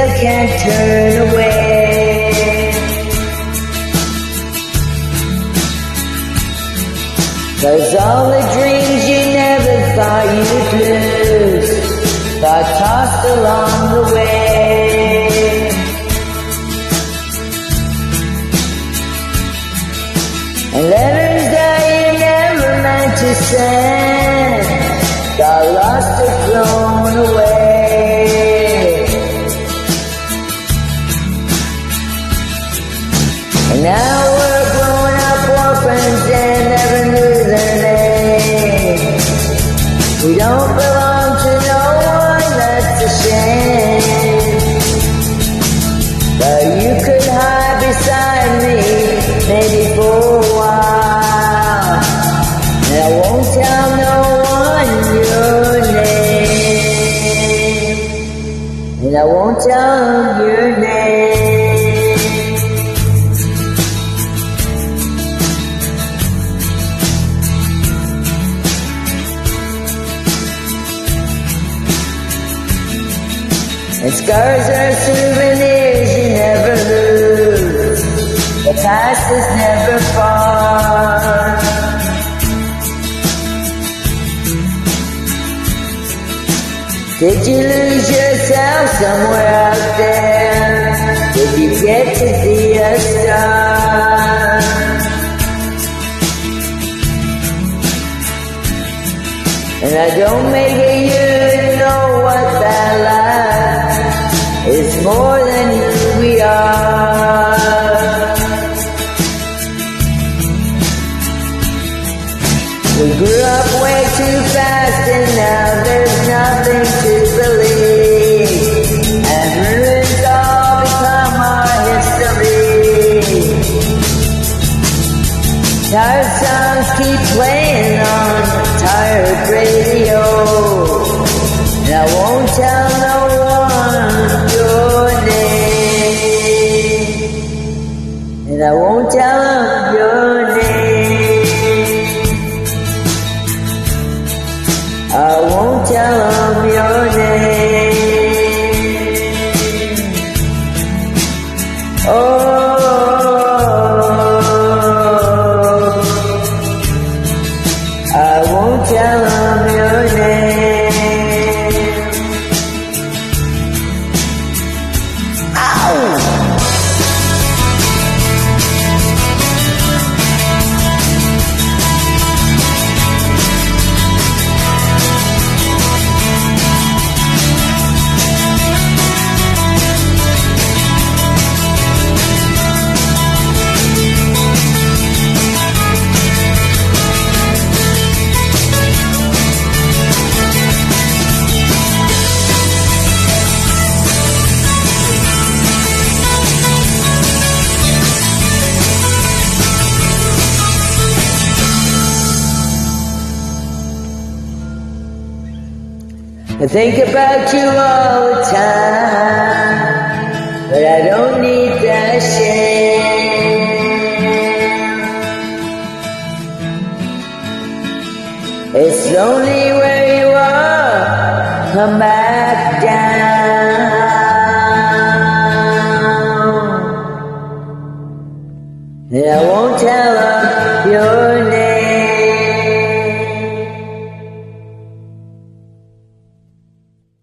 still can't turn away. Cause all the dreams you never thought you'd lose got tossed along the way. And letters that you never meant to send got lost or thrown away. And now we're grown up orphans and never knew their name. We don't belong to no one, that's a shame. But you could hide beside me, maybe for a while. And I won't tell no one your name. And I won't tell them your name. And scars are souvenirs you never lose. The past is never far. Did you lose yourself somewhere out there? Did you get to see a star? And I don't make it you know what that life is more than who we are. We grew up way too fast and now there's nothing to believe. And ruins all become our history. Tired songs keep playing on tired radio. And I won't tell no one your name. And I won't tell them your name. I won't tell them your name. Oh, I won't tell them your name. Ow! I think about you all the time, but I don't need that shame. It's lonely where you are, come back down. And I won't tell her your name.